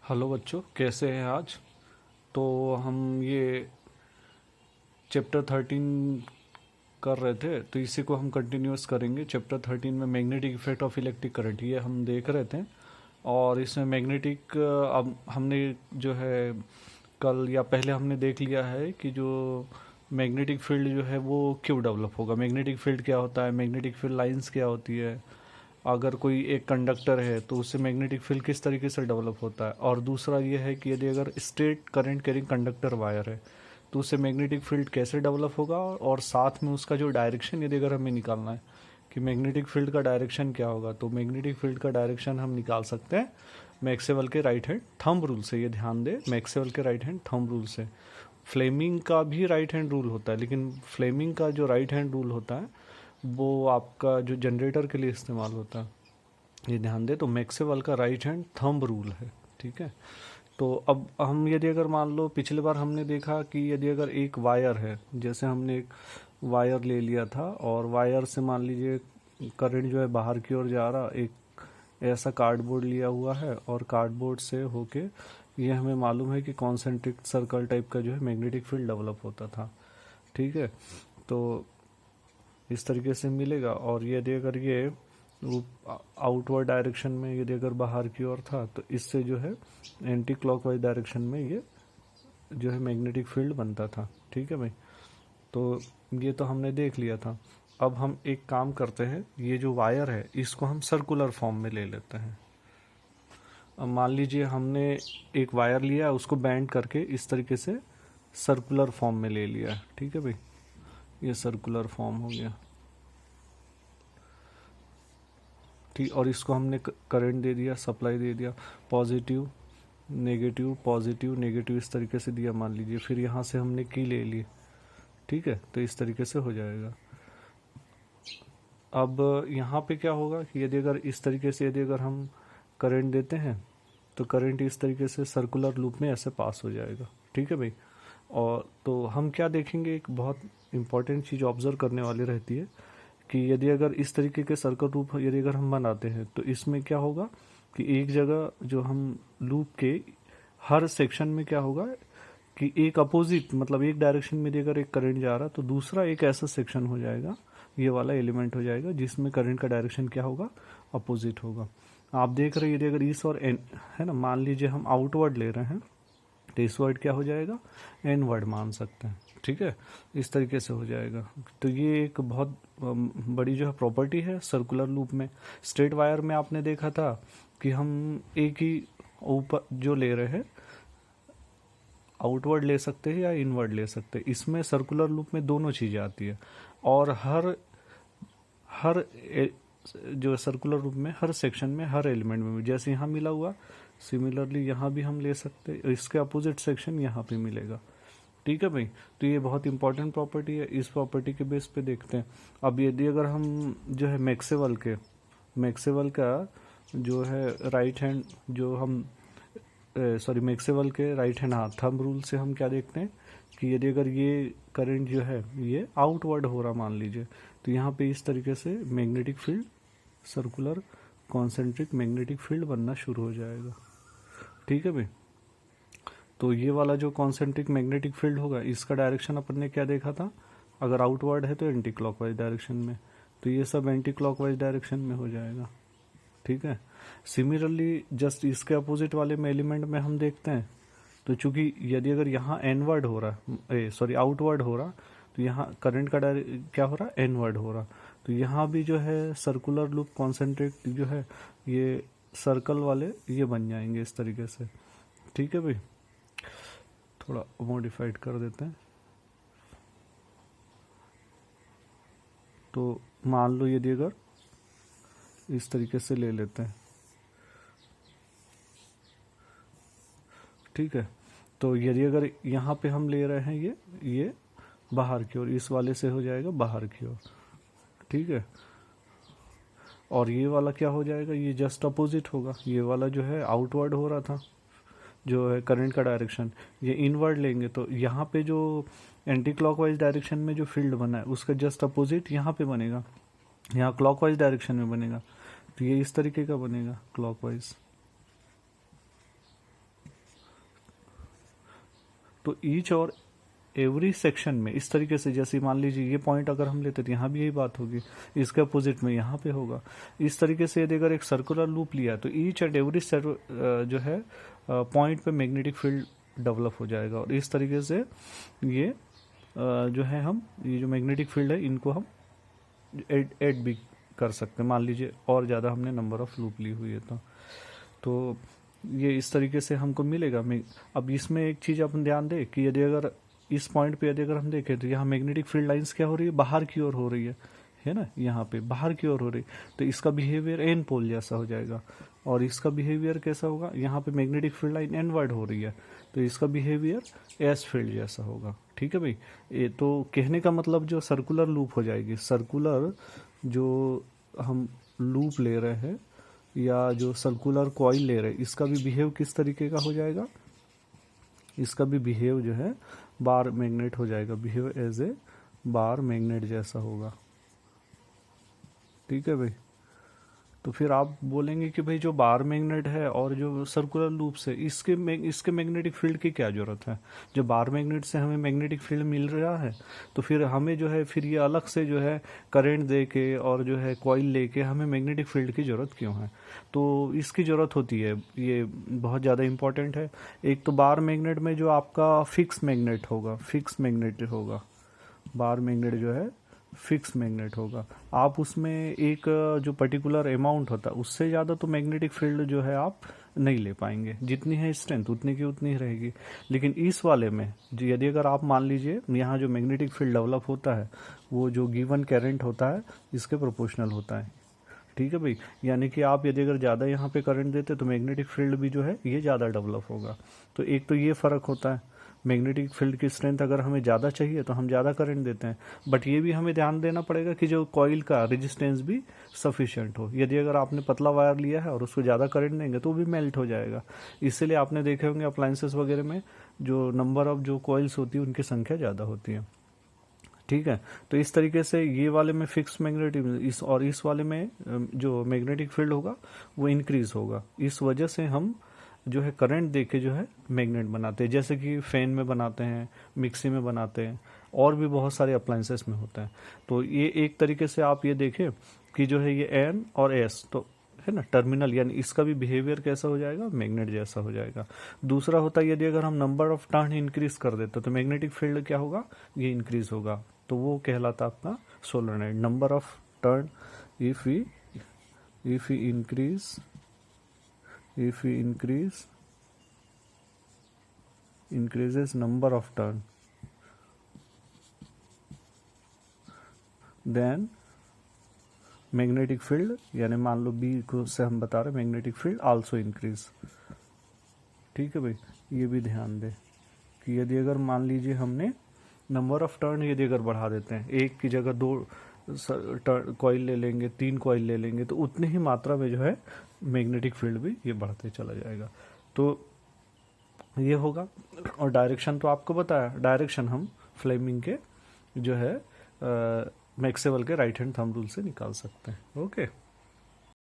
Hello बच्चों, कैसे हैं आज। तो हम ये चैप्टर 13 कर रहे थे, तो इसी को हम कंटिन्यूअस करेंगे। चैप्टर 13 में magnetic effect of electric current ये हम देख रहे थे। और इसमें मैग्नेटिक अब हमने जो है कल या पहले हमने देख लिया है कि जो मैग्नेटिक फील्ड जो है वो क्यों डेवलप होगा, मैग्नेटिक फील्ड क्या होता है, मैग्नेटिक फील्ड लाइंस क्या होती है, अगर कोई एक कंडक्टर है तो उससे मैग्नेटिक फील्ड किस तरीके से डेवलप होता है। और दूसरा ये है कि यदि अगर straight current carrying conductor wire है तो उससे मैग्नेटिक फील्ड कैसे डेवलप होगा, और साथ में उसका जो डायरेक्शन यदि अगर हमें निकालना है कि मैग्नेटिक फील्ड का डायरेक्शन क्या होगा, तो मैग्नेटिक फील्ड का डायरेक्शन हम निकाल सकते हैं मैक्सवेल के राइट हैंड थंब रूल से। ये ध्यान दे, मैक्सवेल के राइट हैंड थंब रूल से। फ्लेमिंग का भी राइट हैंड रूल होता है, लेकिन फ्लेमिंग का जो राइट हैंड रूल होता है वो आपका जो जनरेटर के लिए इस्तेमाल होता है, ये ध्यान दे। तो मैक्सवेल का राइट हैंड थंब रूल है, ठीक है। तो अब हम यदि अगर मान लो पिछले बार हमने देखा कि यदि अगर एक वायर है, जैसे हमने एक वायर ले लिया था और वायर से मान लीजिए करंट जो है बाहर की ओर जा रहा, एक ऐसा कार्डबोर्ड लिया हुआ है और कार्डबोर्ड से होके ये हमें मालूम है कि कॉन्सेंट्रिक सर्कल टाइप का जो है मैग्नेटिक फील्ड डेवलप होता था, ठीक है। तो इस तरीके से मिलेगा। और यदि अगर ये आउटवर्ड डायरेक्शन में यदि अगर बाहर की ओर था तो इससे जो है एंटी क्लॉकवाइज डायरेक्शन में ये जो है मैग्नेटिक फील्ड बनता था, ठीक है भाई। तो ये तो हमने देख लिया था। अब हम एक काम करते हैं, ये जो वायर है इसको हम सर्कुलर फॉर्म में ले लेते हैं। अब मान लीजिए हमने एक वायर लिया, उसको बैंड करके इस तरीके से सर्कुलर फॉर्म में ले लिया, ठीक है भाई। ये सर्कुलर फॉर्म हो गया, ठीक। और इसको हमने करंट दे दिया, सप्लाई दे दिया, पॉजिटिव नेगेटिव पॉजिटिव नेगेटिव इस तरीके से दिया मान लीजिए। फिर यहाँ से हमने की ले ली, ठीक है। तो इस तरीके से हो जाएगा। अब यहाँ पे क्या होगा कि यदि अगर इस तरीके से यदि अगर हम करंट देते हैं तो करंट इस तरीके से सर्कुलर लूप में ऐसे पास हो जाएगा, ठीक है भाई। और तो हम क्या देखेंगे, एक बहुत इंपॉर्टेंट चीज़ ऑब्जर्व करने वाली रहती है कि यदि अगर इस तरीके के सर्कल लूप यदि अगर हम बनाते हैं तो इसमें क्या होगा कि एक जगह जो हम लूप के हर सेक्शन में क्या होगा कि एक अपोजिट मतलब एक डायरेक्शन में यदि अगर एक करंट जा रहा तो दूसरा एक ऐसा सेक्शन हो जाएगा, ये वाला एलिमेंट हो जाएगा जिसमें करंट का डायरेक्शन क्या होगा, अपोजिट होगा। आप देख रहे हैं यदि अगर इस और एन है ना, मान लीजिए हम आउटवर्ड ले रहे हैं तो इस वर्ड क्या हो जाएगा, एन वर्ड मान सकते हैं, ठीक है। इस तरीके से हो जाएगा। तो ये एक बहुत बड़ी जो है प्रॉपर्टी है सर्कुलर लूप में। स्ट्रेट वायर में आपने देखा था कि हम एक ही ऊपर जो ले रहे हैं आउटवर्ड ले सकते हैं या इनवर्ड ले सकते हैं। इसमें सर्कुलर लूप में दोनों चीज़ें आती है। और हर हर जो सर्कुलर लूप में हर सेक्शन में हर एलिमेंट में जैसे यहाँ मिला हुआ, सिमिलरली यहाँ भी हम ले सकते हैं, इसके अपोजिट सेक्शन यहाँ पे मिलेगा, ठीक है भाई। तो ये बहुत इंपॉर्टेंट प्रॉपर्टी है, इस प्रॉपर्टी के बेस पे देखते हैं। अब यदि अगर हम जो है मैक्सवेल का जो है राइट हैंड जो हम मैक्सवेल के राइट हैंड हाँ थंब रूल से हम क्या देखते हैं कि यदि अगर ये करंट जो है ये आउटवर्ड हो रहा मान लीजिए, तो यहाँ पे इस तरीके से magnetic field circular concentric magnetic field बनना शुरू हो जाएगा, ठीक है भाई। तो ये वाला जो कॉन्सेंट्रिक मैग्नेटिक फील्ड होगा इसका डायरेक्शन अपन ने क्या देखा था, अगर आउटवर्ड है तो एंटी क्लॉकवाइज डायरेक्शन में, तो ये सब एंटी क्लॉकवाइज डायरेक्शन में हो जाएगा, ठीक है। सिमिलरली जस्ट इसके अपोजिट वाले में एलिमेंट में हम देखते हैं, तो चूंकि यदि अगर यहाँ एनवर्ड हो रहा आउटवर्ड हो रहा, तो यहाँ करंट का क्या हो रहा, एनवर्ड हो रहा। तो यहाँ भी जो है सर्कुलर लूप कॉन्सेंट्रेट जो है ये सर्कल वाले ये बन जाएंगे इस तरीके से, ठीक है भाई। थोड़ा मॉडिफाइड कर देते हैं। तो मान लो यदि अगर इस तरीके से ले लेते हैं, ठीक है। तो यदि अगर यहाँ पे हम ले रहे हैं ये बाहर की ओर, इस वाले से हो जाएगा बाहर की ओर, ठीक है। और ये वाला क्या हो जाएगा, ये जस्ट अपोजिट होगा, ये वाला जो है आउटवर्ड हो रहा था जो है करंट का डायरेक्शन, ये इनवर्ड लेंगे तो यहाँ पे जो एंटी क्लॉकवाइज डायरेक्शन में जो फील्ड बना है उसका जस्ट अपोजिट यहाँ पे बनेगा, यहाँ क्लॉकवाइज डायरेक्शन में बनेगा। तो ये इस तरीके का बनेगा क्लॉकवाइज, तो ईच और एवरी सेक्शन में इस तरीके से, जैसे मान लीजिए ये पॉइंट अगर हम लेते तो यहाँ भी यही बात होगी, इसके अपोजिट में यहाँ पे होगा। इस तरीके से यदि अगर एक सर्कुलर लूप लिया तो ईच एंड एवरी जो है पॉइंट पे मैग्नेटिक फील्ड डेवलप हो जाएगा। और इस तरीके से ये जो है हम ये जो मैग्नेटिक फील्ड है इनको हम ऐड भी कर सकते हैं। मान लीजिए और ज़्यादा हमने नंबर ऑफ लूप ली हुई है तो ये इस तरीके से हमको मिलेगा। अब इसमें एक चीज़ अपन ध्यान दें कि यदि अगर इस पॉइंट पे यदि अगर हम देखें तो यहाँ मैग्नेटिक फील्ड लाइंस क्या हो रही है, बाहर की ओर हो रही है ना, यहाँ पे बाहर की ओर हो रही, तो इसका बिहेवियर एन पोल जैसा हो जाएगा। और इसका बिहेवियर कैसा होगा, यहाँ पे मैग्नेटिक फील्ड लाइन एनवर्ड हो रही है तो इसका बिहेवियर एस फील्ड जैसा होगा। ठीक है भाई, ये तो कहने का मतलब जो सर्कुलर लूप हो जाएगी, सर्कुलर जो हम लूप ले रहे हैं या जो सर्कुलर कॉइल ले रहे हैं, इसका भी बिहेव किस तरीके का हो जाएगा, इसका भी बिहेव जो है बार मैग्नेट हो जाएगा, behave as a bar magnet जैसा होगा। ठीक है भाई, तो फिर आप बोलेंगे कि भाई जो बार मैग्नेट है और जो सर्कुलर लूप से इसके मैग्नेटिक फील्ड की क्या जरूरत है। जो बार मैग्नेट से हमें मैग्नेटिक फील्ड मिल रहा है तो फिर हमें जो है फिर ये अलग से जो है करंट दे के और जो है कॉइल लेके हमें मैग्नेटिक फील्ड की जरूरत क्यों है। तो इसकी जरूरत होती है, ये बहुत ज़्यादा इंपॉर्टेंट है। एक तो बार मैग्नेट में जो आपका फिक्स मैग्नेट होगा, बार मैग्नेट जो है फिक्स मैग्नेट होगा। आप उसमें एक जो पर्टिकुलर अमाउंट होता है उससे ज़्यादा तो मैग्नेटिक फील्ड जो है आप नहीं ले पाएंगे, जितनी है स्ट्रेंथ उतनी की उतनी ही रहेगी। लेकिन इस वाले में यदि अगर आप मान लीजिए यहाँ जो मैग्नेटिक फील्ड डेवलप होता है वो जो गिवन करंट होता है इसके प्रोपोर्शनल होता है। ठीक है भाई, यानी कि आप यदि अगर ज़्यादा यहाँ पे करंट देते तो मैग्नेटिक फील्ड भी जो है ये ज़्यादा डेवलप होगा। तो एक तो ये फ़र्क होता है, मैग्नेटिक फील्ड की स्ट्रेंथ अगर हमें ज़्यादा चाहिए तो हम ज़्यादा करंट देते हैं। बट ये भी हमें ध्यान देना पड़ेगा कि जो कॉइल का रेजिस्टेंस भी सफिशिएंट हो। यदि अगर आपने पतला वायर लिया है और उसको ज़्यादा करंट देंगे तो वो भी मेल्ट हो जाएगा। इसीलिए आपने देखे होंगे अप्लायंसेस वगैरह में जो नंबर ऑफ जो कॉइल्स होती है उनकी संख्या ज़्यादा होती है। ठीक है, तो इस तरीके से ये वाले में फिक्स मैग्नेटिक इस वाले में जो मैग्नेटिक फील्ड होगा वो इंक्रीज होगा। इस वजह से हम जो है करंट देके जो है मैग्नेट बनाते हैं, जैसे कि फैन में बनाते हैं, मिक्सी में बनाते हैं, और भी बहुत सारे अप्लायंसेस में होता है। तो ये एक तरीके से आप ये देखें कि जो है ये एन और एस तो है ना टर्मिनल, यानी इसका भी बिहेवियर कैसा हो जाएगा, मैग्नेट जैसा हो जाएगा। दूसरा होता है यदि अगर हम नंबर ऑफ टर्न इंक्रीज कर देते तो मैग्नेटिक फील्ड क्या होगा, ये इंक्रीज होगा। तो वो कहलाता आपका solenoid. Number of turn if we increases number of turn, then magnetic field, यानी मान लो बी को से हम बता रहे मैग्नेटिक फील्ड आल्सो इंक्रीज। ठीक है भाई, ये भी ध्यान दें कि यदि अगर मान लीजिए हमने नंबर ऑफ टर्न यदि अगर बढ़ा देते हैं, एक की जगह 2 कॉइल ले लेंगे, 3 कॉइल ले लेंगे, तो उतनी ही मात्रा में जो है मैग्नेटिक फील्ड भी ये बढ़ते चला जाएगा। तो ये होगा। और डायरेक्शन तो आपको बताया, डायरेक्शन हम फ्लेमिंग के जो है मैक्सवेल के राइट हैंड थंब रूल से निकाल सकते हैं। ओके।